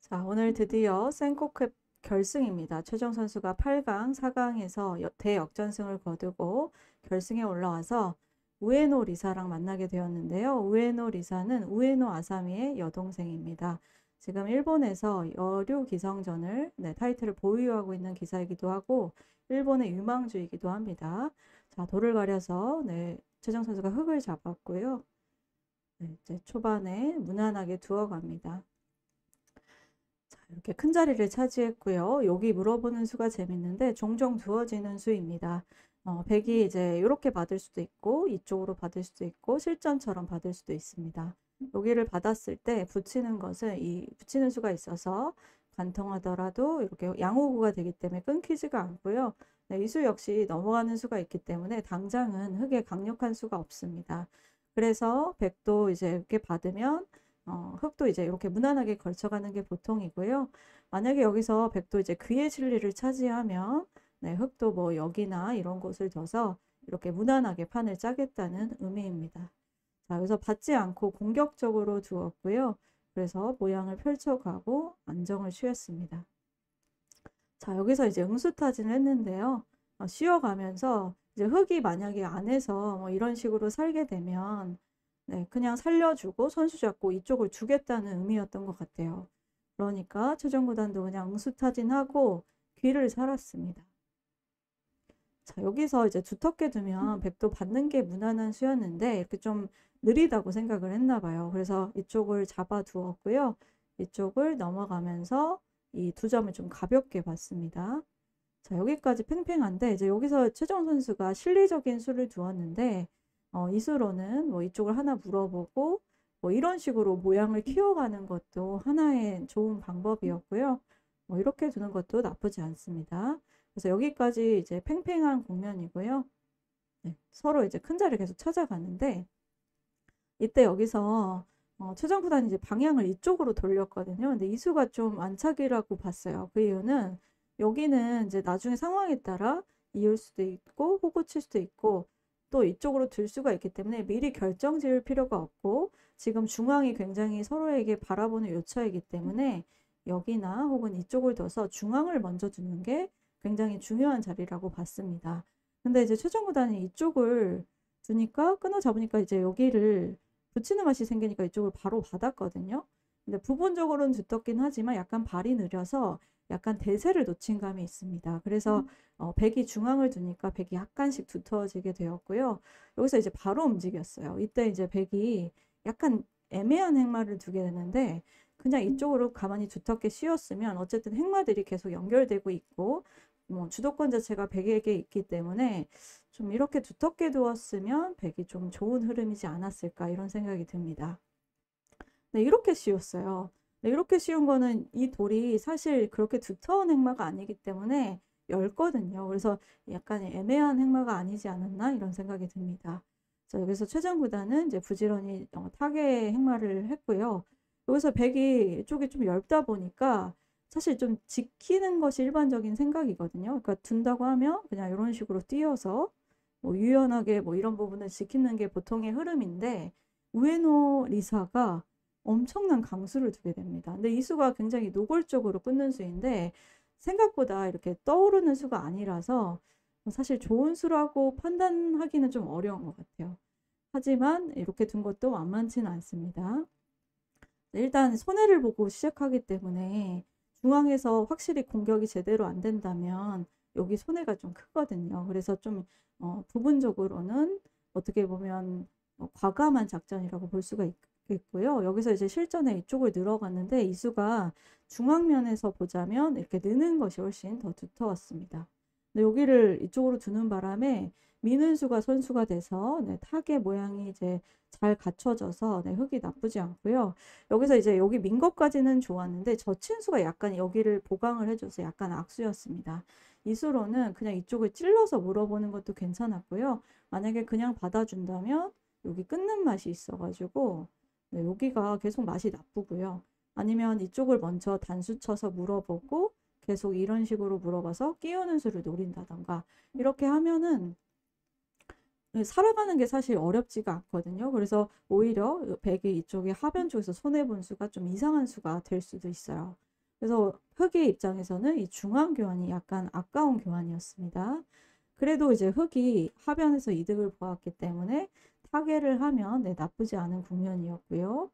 자, 오늘 드디어 센코크 결승입니다. 최정 선수가 8강, 4강에서 대역전승을 거두고 결승에 올라와서 우에노 리사랑 만나게 되었는데요. 우에노 리사는 우에노 아사미의 여동생입니다. 지금 일본에서 여류 기성전을 타이틀을 보유하고 있는 기사이기도 하고 일본의 유망주이기도 합니다. 자, 돌을 가려서 최정 선수가 흙을 잡았고요. 이제 초반에 무난하게 두어갑니다. 이렇게 큰 자리를 차지했고요. 여기 물어보는 수가 재밌는데 종종 두어지는 수입니다. 백이 이제 이렇게 받을 수도 있고 이쪽으로 받을 수도 있고 실전처럼 받을 수도 있습니다. 여기를 받았을 때 붙이는 것은 이 붙이는 수가 있어서 관통하더라도 이렇게 양호구가 되기 때문에 끊기지가 않고요. 이 수 역시 넘어가는 수가 있기 때문에 당장은 흙에 강력한 수가 없습니다. 그래서 백도 이제 이렇게 받으면 흙도 이제 이렇게 무난하게 걸쳐가는 게 보통이고요. 만약에 여기서 백도 이제 그의 진리를 차지하면 흙도 뭐 여기나 이런 곳을 둬서 이렇게 무난하게 판을 짜겠다는 의미입니다. 자, 여기서 받지 않고 공격적으로 두었고요. 그래서 모양을 펼쳐가고 안정을 취했습니다. 자, 여기서 이제 응수타진을 했는데요. 쉬어가면서 이제 흙이 만약에 안에서 뭐 이런 식으로 살게 되면 그냥 살려주고 선수 잡고 이쪽을 주겠다는 의미였던 것 같아요. 그러니까 최정구단도 그냥 응수타진하고 귀를 살았습니다. 자, 여기서 이제 두텁게 두면 백도 받는 게 무난한 수였는데 이렇게 좀 느리다고 생각을 했나 봐요. 그래서 이쪽을 잡아 두었고요. 이쪽을 넘어가면서 이 두 점을 좀 가볍게 봤습니다. 자, 여기까지 팽팽한데 이제 여기서 최정 선수가 실리적인 수를 두었는데 이 수로는 뭐 이쪽을 하나 물어보고 뭐 이런 식으로 모양을 키워가는 것도 하나의 좋은 방법이었고요. 뭐 이렇게 두는 것도 나쁘지 않습니다. 그래서 여기까지 이제 팽팽한 국면이고요. 서로 이제 큰 자리를 계속 찾아가는데 이때 여기서 최정 구단이 이제 방향을 이쪽으로 돌렸거든요. 근데 이 수가 좀 안착이라고 봤어요. 그 이유는 여기는 이제 나중에 상황에 따라 이을 수도 있고 호구 칠 수도 있고 또 이쪽으로 들 수가 있기 때문에 미리 결정 지을 필요가 없고 지금 중앙이 굉장히 서로에게 바라보는 요처이기 때문에 여기나 혹은 이쪽을 둬서 중앙을 먼저 두는 게 굉장히 중요한 자리라고 봤습니다. 근데 이제 최정 구단이 이쪽을 두니까 끊어 잡으니까 이제 여기를 붙이는 맛이 생기니까 이쪽을 바로 받았거든요. 근데 부분적으로는 두텁긴 하지만 약간 발이 느려서 약간 대세를 놓친 감이 있습니다. 그래서 백이 중앙을 두니까 백이 약간씩 두터워지게 되었고요. 여기서 이제 바로 움직였어요. 이때 이제 백이 약간 애매한 행마를 두게 되는데 그냥 이쪽으로 가만히 두텁게 씌웠으면 어쨌든 행마들이 계속 연결되고 있고 뭐 주도권 자체가 백에게 있기 때문에 좀 이렇게 두텁게 두었으면 백이 좀 좋은 흐름이지 않았을까 이런 생각이 듭니다. 네, 이렇게 씌웠어요. 네, 이렇게 씌운 거는 이 돌이 사실 그렇게 두터운 행마가 아니기 때문에 얇거든요. 그래서 약간 애매한 행마가 아니지 않았나 이런 생각이 듭니다. 자, 여기서 최정 구단은 이제 부지런히 타겟 행마를 했고요. 여기서 백이 쪽이 좀 얇다 보니까 사실 좀 지키는 것이 일반적인 생각이거든요. 그러니까 둔다고 하면 그냥 이런 식으로 띄어서 뭐 유연하게 뭐 이런 부분을 지키는 게 보통의 흐름인데 우에노 리사가 엄청난 강수를 두게 됩니다. 근데 이 수가 굉장히 노골적으로 끊는 수인데 생각보다 이렇게 떠오르는 수가 아니라서 사실 좋은 수라고 판단하기는 좀 어려운 것 같아요. 하지만 이렇게 둔 것도 만만치는 않습니다. 일단 손해를 보고 시작하기 때문에 중앙에서 확실히 공격이 제대로 안 된다면 여기 손해가 좀 크거든요. 그래서 좀 부분적으로는 어떻게 보면 과감한 작전이라고 볼 수가 있겠고요. 여기서 이제 실전에 이쪽을 늘어갔는데 이 수가 중앙면에서 보자면 이렇게 느는 것이 훨씬 더 두터웠습니다. 근데 여기를 이쪽으로 두는 바람에 미는 수가 선수가 돼서 타겟 모양이 이제 잘 갖춰져서 흙이 나쁘지 않고요. 여기서 이제 여기 민 것까지는 좋았는데 젖힌 수가 약간 여기를 보강을 해줘서 약간 악수였습니다. 이 수로는 그냥 이쪽을 찔러서 물어보는 것도 괜찮았고요. 만약에 그냥 받아준다면 여기 끊는 맛이 있어가지고 여기가 계속 맛이 나쁘고요. 아니면 이쪽을 먼저 단수 쳐서 물어보고 계속 이런 식으로 물어봐서 끼우는 수를 노린다던가 이렇게 하면은 살아가는 게 사실 어렵지가 않거든요. 그래서 오히려 백이 이쪽에 하변 쪽에서 손해본 수가 좀 이상한 수가 될 수도 있어요. 그래서 흑의 입장에서는 이 중앙 교환이 약간 아까운 교환이었습니다. 그래도 이제 흑이 하변에서 이득을 보았기 때문에 타개를 하면 네, 나쁘지 않은 국면이었고요.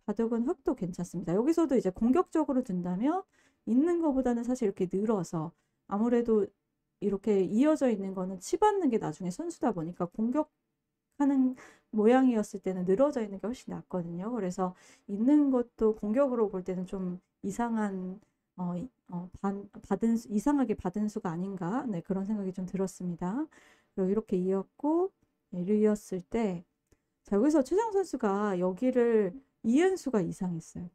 바둑은 흑도 괜찮습니다. 여기서도 이제 공격적으로 둔다면 있는 것보다는 사실 이렇게 늘어서 아무래도 이렇게 이어져 있는 거는 치받는 게 나중에 선수다 보니까 공격하는 모양이었을 때는 늘어져 있는 게 훨씬 낫거든요. 그래서 있는 것도 공격으로 볼 때는 좀 이상한 이상하게 받은 수가 아닌가 네, 그런 생각이 좀 들었습니다. 그리고 이렇게 이었고 네, 이었을 때 자, 여기서 최정 선수가 여기를 이은 수가 이상했어요.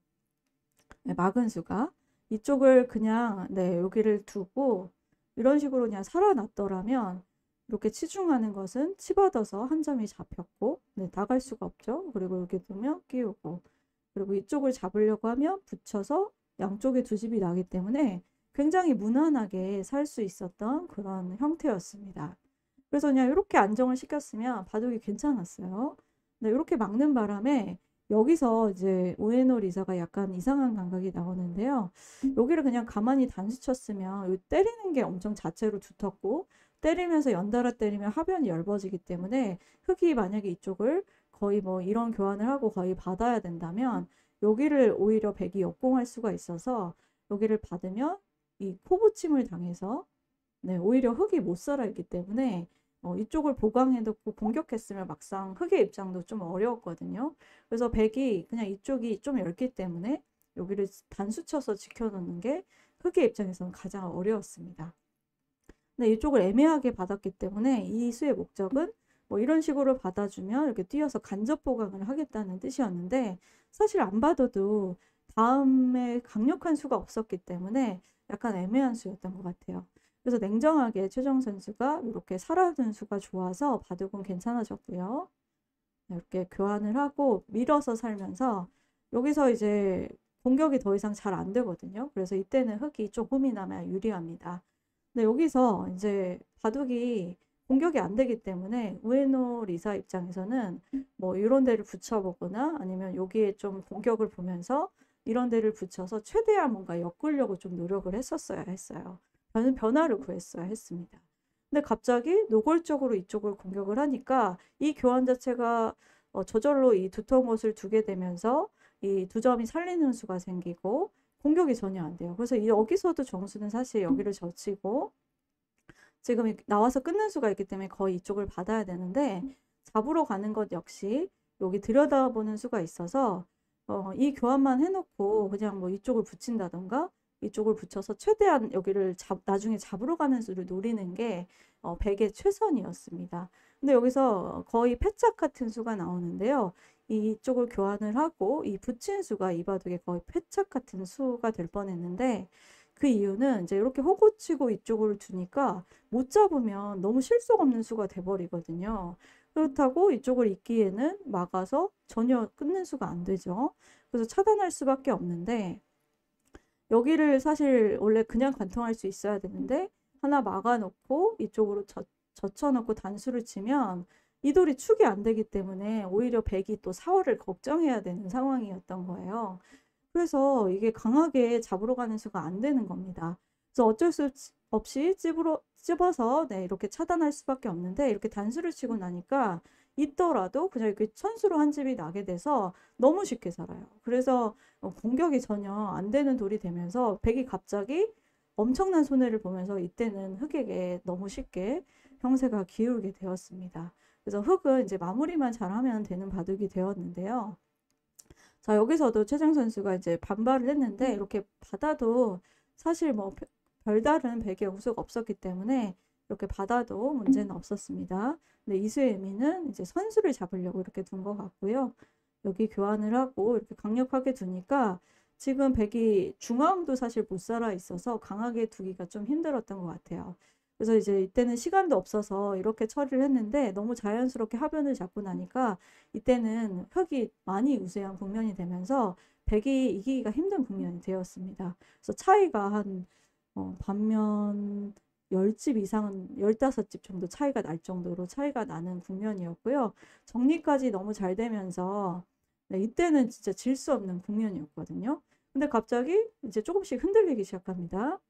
네, 막은 수가 이쪽을 그냥 네, 여기를 두고 이런 식으로 그냥 살아났더라면 이렇게 치중하는 것은 치받아서 한 점이 잡혔고 네, 나갈 수가 없죠. 그리고 이렇게 두면 끼우고 그리고 이쪽을 잡으려고 하면 붙여서 양쪽에 두 집이 나기 때문에 굉장히 무난하게 살 수 있었던 그런 형태였습니다. 그래서 그냥 이렇게 안정을 시켰으면 바둑이 괜찮았어요. 네, 이렇게 막는 바람에 여기서 이제 우에노 리사가 약간 이상한 감각이 나오는데요. 여기를 그냥 가만히 단수 쳤으면 때리는 게 엄청 자체로 두텁고 때리면서 연달아 때리면 하변이 얇아지기 때문에 흑이 만약에 이쪽을 거의 뭐 이런 교환을 하고 거의 받아야 된다면 여기를 오히려 백이 역공할 수가 있어서 여기를 받으면 이 코붙임을 당해서 네, 오히려 흑이 못 살아있기 때문에 이쪽을 보강해놓고 공격했으면 막상 흑의 입장도 좀 어려웠거든요. 그래서 백이 그냥 이쪽이 좀 얇기 때문에 여기를 단수 쳐서 지켜놓는 게 흑의 입장에서는 가장 어려웠습니다. 근데 이쪽을 애매하게 받았기 때문에 이 수의 목적은 뭐 이런 식으로 받아주면 이렇게 뛰어서 간접 보강을 하겠다는 뜻이었는데 사실 안 받아도 다음에 강력한 수가 없었기 때문에 약간 애매한 수였던 것 같아요. 그래서 냉정하게 최정 선수가 이렇게 살아둔 수가 좋아서 바둑은 괜찮아졌고요. 이렇게 교환을 하고 밀어서 살면서 여기서 이제 공격이 더 이상 잘 안 되거든요. 그래서 이때는 흑이 조금이나마 유리합니다. 근데 여기서 이제 바둑이 공격이 안 되기 때문에 우에노 리사 입장에서는 뭐 이런 데를 붙여보거나 아니면 여기에 좀 공격을 보면서 이런 데를 붙여서 최대한 뭔가 엮으려고 좀 노력을 했었어야 했어요. 변화를 구했어야 했습니다. 근데 갑자기 노골적으로 이쪽을 공격을 하니까 이 교환 자체가 저절로 이 두터운 것을 두게 되면서 이 두 점이 살리는 수가 생기고 공격이 전혀 안 돼요. 그래서 여기서도 정수는 사실 여기를 젖히고 지금 나와서 끊는 수가 있기 때문에 거의 이쪽을 받아야 되는데 잡으러 가는 것 역시 여기 들여다보는 수가 있어서 이 교환만 해놓고 그냥 뭐 이쪽을 붙인다던가 이쪽을 붙여서 최대한 여기를 나중에 잡으러 가는 수를 노리는 게 백의 최선이었습니다. 근데 여기서 거의 패착 같은 수가 나오는데요. 이쪽을 교환을 하고 이 붙인 수가 이 바둑에 거의 패착 같은 수가 될 뻔했는데 그 이유는 이제 이렇게 호구치고 이쪽을 두니까 못 잡으면 너무 실속 없는 수가 돼버리거든요. 그렇다고 이쪽을 잇기에는 막아서 전혀 끊는 수가 안 되죠. 그래서 차단할 수밖에 없는데 여기를 사실 원래 그냥 관통할 수 있어야 되는데 하나 막아놓고 이쪽으로 젖혀놓고 단수를 치면 이 돌이 축이 안 되기 때문에 오히려 백이 또 사활을 걱정해야 되는 상황이었던 거예요. 그래서 이게 강하게 잡으러 가는 수가 안 되는 겁니다. 그래서 어쩔 수 없이 찝어서 네, 이렇게 차단할 수밖에 없는데 이렇게 단수를 치고 나니까 있더라도 그냥 이렇게 천수로 한 집이 나게 돼서 너무 쉽게 살아요. 그래서 공격이 전혀 안 되는 돌이 되면서 백이 갑자기 엄청난 손해를 보면서 이때는 흑에게 너무 쉽게 형세가 기울게 되었습니다. 그래서 흑은 이제 마무리만 잘하면 되는 바둑이 되었는데요. 자, 여기서도 최정 선수가 이제 반발을 했는데 이렇게 받아도 사실 뭐 별다른 백의 우수가 없었기 때문에 이렇게 받아도 문제는 없었습니다. 근데 이수의 의미는 이제 선수를 잡으려고 이렇게 둔 것 같고요. 여기 교환을 하고 이렇게 강력하게 두니까 지금 백이 중앙도 사실 못 살아 있어서 강하게 두기가 좀 힘들었던 것 같아요. 그래서 이제 이때는 시간도 없어서 이렇게 처리를 했는데 너무 자연스럽게 하변을 잡고 나니까 이때는 흑이 많이 우세한 국면이 되면서 백이 이기기가 힘든 국면이 되었습니다. 그래서 차이가 한 반면 10집 이상은 15집 정도 차이가 날 정도로 차이가 나는 국면이었고요. 정리까지 너무 잘 되면서 네, 이때는 진짜 질 수 없는 국면이었거든요. 근데 갑자기 이제 조금씩 흔들리기 시작합니다.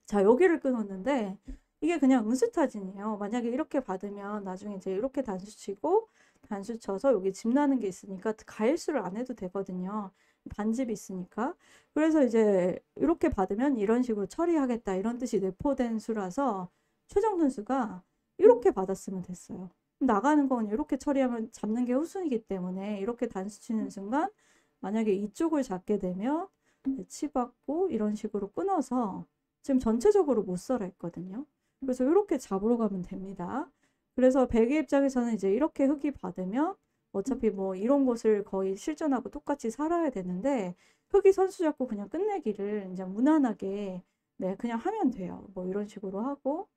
자, 여기를 끊었는데 이게 그냥 응수타진이에요. 만약에 이렇게 받으면 나중에 이제 이렇게 단수 치고 단수 쳐서 여기 집 나는 게 있으니까 가일수를 안 해도 되거든요. 반집이 있으니까. 그래서 이제 이렇게 받으면 이런 식으로 처리하겠다 이런 뜻이 내포된 수라서 최정 선수가 이렇게 받았으면 됐어요. 나가는 건 이렇게 처리하면 잡는 게 후순이기 때문에 이렇게 단수 치는 순간 만약에 이쪽을 잡게 되면 치받고 이런 식으로 끊어서 지금 전체적으로 못 살아 있거든요. 그래서 이렇게 잡으러 가면 됩니다. 그래서 백의 입장에서는 이제 이렇게 흙이 받으면 어차피 뭐 이런 곳을 거의 실전하고 똑같이 살아야 되는데 흙이 선수 잡고 그냥 끝내기를 이제 무난하게 네 그냥 하면 돼요. 뭐 이런 식으로 하고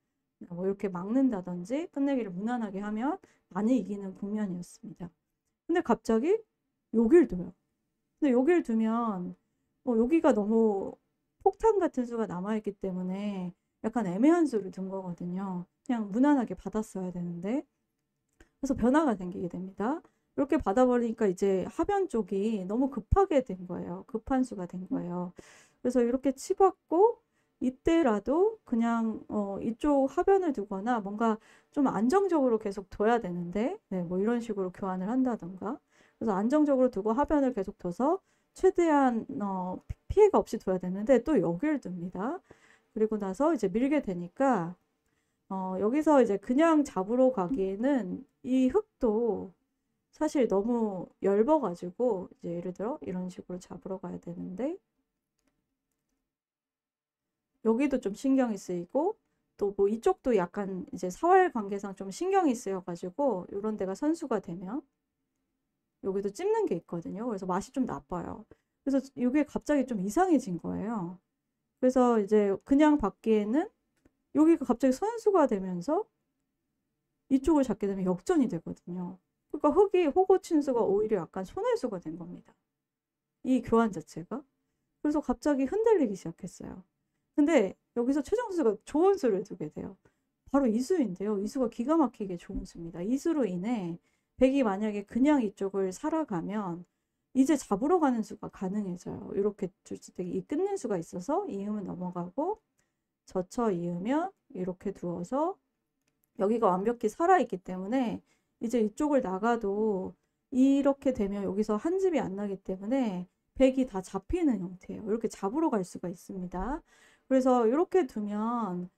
뭐 이렇게 막는다든지 끝내기를 무난하게 하면 많이 이기는 국면이었습니다. 근데 갑자기 여길 둬요. 근데 여길 두면 여기가 너무 폭탄 같은 수가 남아있기 때문에 약간 애매한 수를 둔 거거든요. 그냥 무난하게 받았어야 되는데. 그래서 변화가 생기게 됩니다. 이렇게 받아버리니까 이제 하변 쪽이 너무 급하게 된 거예요. 급한 수가 된 거예요. 그래서 이렇게 치받고 이때라도 그냥 이쪽 하변을 두거나 뭔가 좀 안정적으로 계속 둬야 되는데 네, 뭐 이런 식으로 교환을 한다던가 그래서 안정적으로 두고 하변을 계속 둬서 최대한 피해가 없이 둬야 되는데 또 여기를 둡니다. 그리고 나서 이제 밀게 되니까 여기서 이제 그냥 잡으러 가기에는 이 흙도 사실 너무 얇아가지고 이제 예를 들어 이런 식으로 잡으러 가야 되는데 여기도 좀 신경이 쓰이고 또 뭐 이쪽도 약간 이제 사활 관계상 좀 신경이 쓰여가지고 이런 데가 선수가 되면 여기도 찝는 게 있거든요. 그래서 맛이 좀 나빠요. 그래서 이게 갑자기 좀 이상해진 거예요. 그래서 이제 그냥 받기에는 여기가 갑자기 선수가 되면서 이쪽을 잡게 되면 역전이 되거든요. 그러니까 흙이 호구 친수가 오히려 약간 손해수가 된 겁니다. 이 교환 자체가. 그래서 갑자기 흔들리기 시작했어요. 근데 여기서 최정 선수가 좋은 수를 두게 돼요. 바로 이 수인데요. 이 수가 기가 막히게 좋은 수입니다. 이 수로 인해 백이 만약에 그냥 이쪽을 살아가면 이제 잡으러 가는 수가 가능해져요. 이렇게 이 끊는 수가 있어서 이음은 넘어가고 젖혀 이으면 이렇게 두어서 여기가 완벽히 살아있기 때문에 이제 이쪽을 나가도 이렇게 되면 여기서 한 집이 안 나기 때문에 백이 다 잡히는 형태예요. 이렇게 잡으러 갈 수가 있습니다. 그래서 이렇게 두면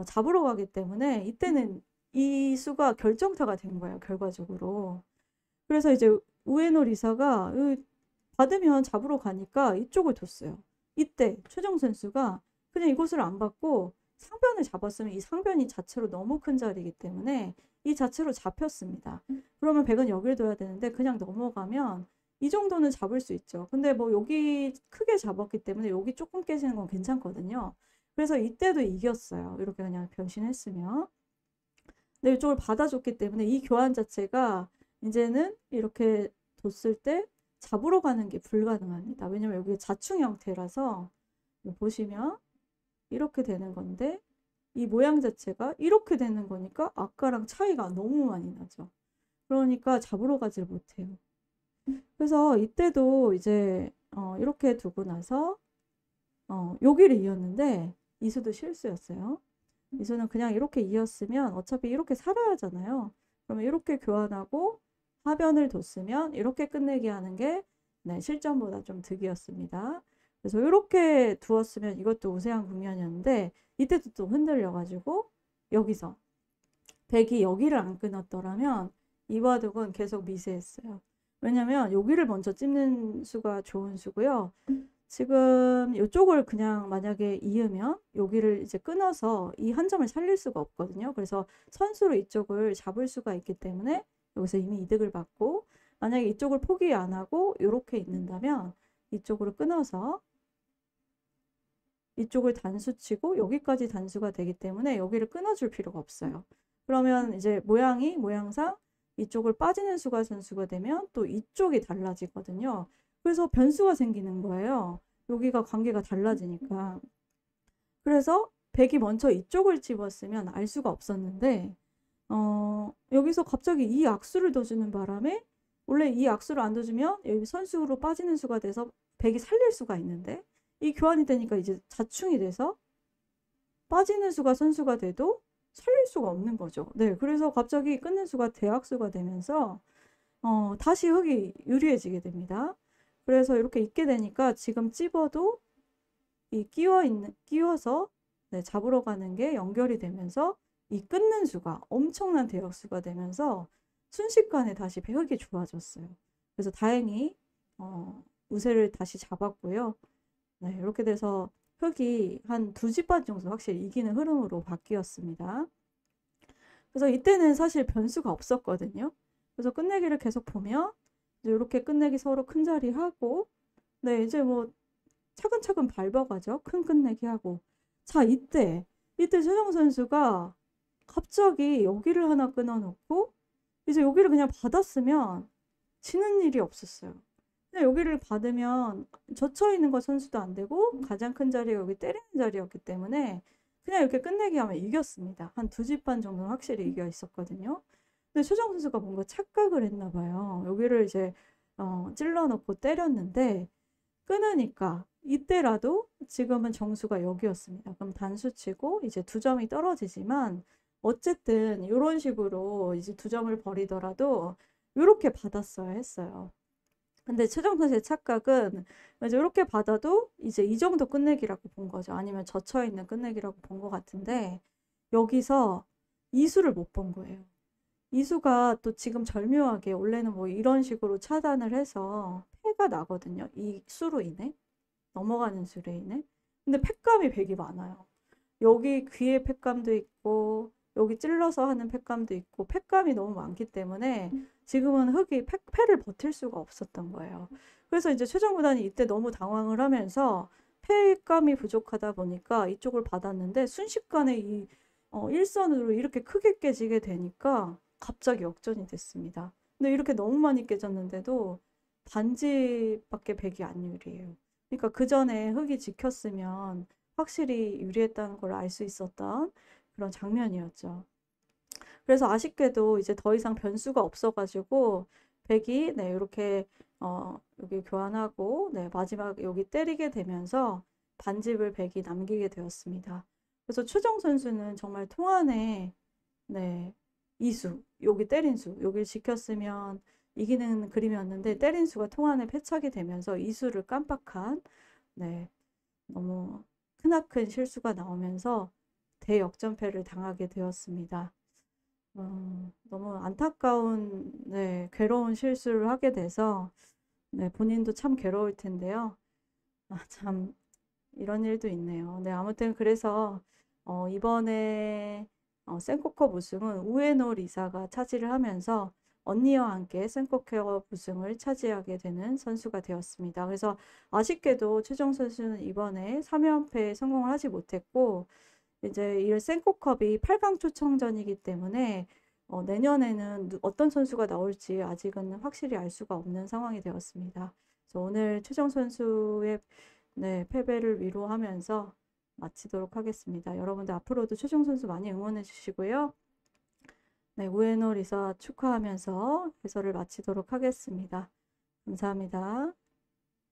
잡으러 가기 때문에 이때는 이 수가 결정타가 된 거예요. 결과적으로. 그래서 이제 우에노 리사가 받으면 잡으러 가니까 이쪽을 뒀어요. 이때 최정 선수가 그냥 이곳을 안 받고 상변을 잡았으면 이 상변이 자체로 너무 큰 자리이기 때문에 이 자체로 잡혔습니다. 그러면 백은 여기를 둬야 되는데 그냥 넘어가면 이 정도는 잡을 수 있죠. 근데 뭐 여기 크게 잡았기 때문에 여기 조금 깨지는 건 괜찮거든요. 그래서 이때도 이겼어요. 이렇게 그냥 변신했으면. 근데 이쪽을 받아줬기 때문에 이 교환 자체가 이제는 이렇게 뒀을 때 잡으러 가는 게 불가능합니다. 왜냐면 여기 자충 형태라서 보시면 이렇게 되는 건데 이 모양 자체가 이렇게 되는 거니까 아까랑 차이가 너무 많이 나죠. 그러니까 잡으러 가지를 못해요. 그래서 이때도 이제 이렇게 두고 나서 여기를 이었는데 이수도 실수였어요. 이수는 그냥 이렇게 이었으면 어차피 이렇게 살아야 하잖아요. 그러면 이렇게 교환하고 하변을 뒀으면 이렇게 끝내기 하는 게 네, 실전보다 좀 득이었습니다. 그래서 이렇게 두었으면 이것도 우세한 국면이었는데 이때도 또 흔들려가지고 여기서 백이 여기를 안 끊었더라면 이 바둑은 계속 미세했어요. 왜냐면 여기를 먼저 찝는 수가 좋은 수고요. 지금 이쪽을 그냥 만약에 이으면 여기를 이제 끊어서 이 한 점을 살릴 수가 없거든요. 그래서 선수로 이쪽을 잡을 수가 있기 때문에 여기서 이미 이득을 받고 만약에 이쪽을 포기 안 하고 이렇게 있는다면 이쪽으로 끊어서 이쪽을 단수치고 여기까지 단수가 되기 때문에 여기를 끊어줄 필요가 없어요. 그러면 이제 모양상 이쪽을 빠지는 수가 선수가 되면 또 이쪽이 달라지거든요. 그래서 변수가 생기는 거예요. 여기가 관계가 달라지니까. 그래서 백이 먼저 이쪽을 집었으면 알 수가 없었는데 여기서 갑자기 이 악수를 둬주는 바람에 원래 이 악수를 안 둬주면 여기 선수로 빠지는 수가 돼서 백이 살릴 수가 있는데 이 교환이 되니까 이제 자충이 돼서 빠지는 수가 선수가 돼도 살릴 수가 없는 거죠. 네, 그래서 갑자기 끊는 수가 대약수가 되면서 다시 흙이 유리해지게 됩니다. 그래서 이렇게 있게 되니까 지금 찝어도 이 끼워서 네, 잡으러 가는 게 연결이 되면서 이 끊는 수가 엄청난 대역수가 되면서 순식간에 다시 흙이 좋아졌어요. 그래서 다행히 우세를 다시 잡았고요. 네, 이렇게 돼서 흙이 한 2집반 정도 확실히 이기는 흐름으로 바뀌었습니다. 그래서 이때는 사실 변수가 없었거든요. 그래서 끝내기를 계속 보면 이제 이렇게 끝내기 서로 큰 자리 하고 네, 이제 뭐 차근차근 밟아가죠. 큰 끝내기 하고. 자, 이때 최정 선수가 갑자기 여기를 하나 끊어놓고 이제 여기를 그냥 받았으면 지는 일이 없었어요. 근데 여기를 받으면 젖혀있는 거 선수도 안 되고 가장 큰 자리가 여기 때리는 자리였기 때문에 그냥 이렇게 끝내기 하면 이겼습니다. 한 2집반 정도는 확실히 이겨 있었거든요. 근데 최정 선수가 뭔가 착각을 했나 봐요. 여기를 이제 찔러놓고 때렸는데 끊으니까 이때라도 지금은 정수가 여기였습니다. 그럼 단수 치고 이제 2점이 떨어지지만 어쨌든 이런 식으로 이제 2점을 버리더라도 이렇게 받았어야 했어요. 근데 최정 선수의 착각은 이제 이렇게 받아도 이제 이 정도 끝내기라고 본 거죠. 아니면 젖혀있는 끝내기라고 본 것 같은데 여기서 이수를 못 본 거예요. 이수가 또 지금 절묘하게 원래는 뭐 이런 식으로 차단을 해서 패가 나거든요. 이 수로 인해 넘어가는 수로 인해. 근데 팩감이 100이 많아요. 여기 귀에 팩감도 있고 여기 찔러서 하는 팩감도 있고 팩감이 너무 많기 때문에 지금은 흙이 패를 버틸 수가 없었던 거예요. 그래서 이제 최정 구단이 이때 너무 당황을 하면서 팩감이 부족하다 보니까 이쪽을 받았는데 순식간에 이 일선으로 이렇게 크게 깨지게 되니까 갑자기 역전이 됐습니다. 근데 이렇게 너무 많이 깨졌는데도 반지밖에 100이 안 유리해요. 그러니까 그 전에 흙이 지켰으면 확실히 유리했다는 걸 알 수 있었던 그런 장면이었죠. 그래서 아쉽게도 이제 더 이상 변수가 없어가지고 백이 네, 이렇게 여기 교환하고 네, 마지막 여기 때리게 되면서 반집을 백이 남기게 되었습니다. 그래서 최정 선수는 정말 통안에 네, 이수 여기 때린 수 여기를 지켰으면 이기는 그림이었는데 때린 수가 통안에 패착이 되면서 이수를 깜빡한 네, 너무 크나큰 실수가 나오면서 대역전패를 당하게 되었습니다. 너무 안타까운 네, 괴로운 실수를 하게 돼서 네, 본인도 참 괴로울 텐데요. 참 이런 일도 있네요. 네, 아무튼 그래서 이번에 센코컵 우승은 우에노 리사가 차지를 하면서 언니와 함께 센코컵 우승을 차지하게 되는 선수가 되었습니다. 그래서 아쉽게도 최정 선수는 이번에 3연패에 성공을 하지 못했고 이제 이 센코컵이 8강 초청전이기 때문에 내년에는 어떤 선수가 나올지 아직은 확실히 알 수가 없는 상황이 되었습니다. 그래서 오늘 최정 선수의 네, 패배를 위로하면서 마치도록 하겠습니다. 여러분들 앞으로도 최정 선수 많이 응원해 주시고요. 네, 우에노 리사 축하하면서 해설을 마치도록 하겠습니다. 감사합니다.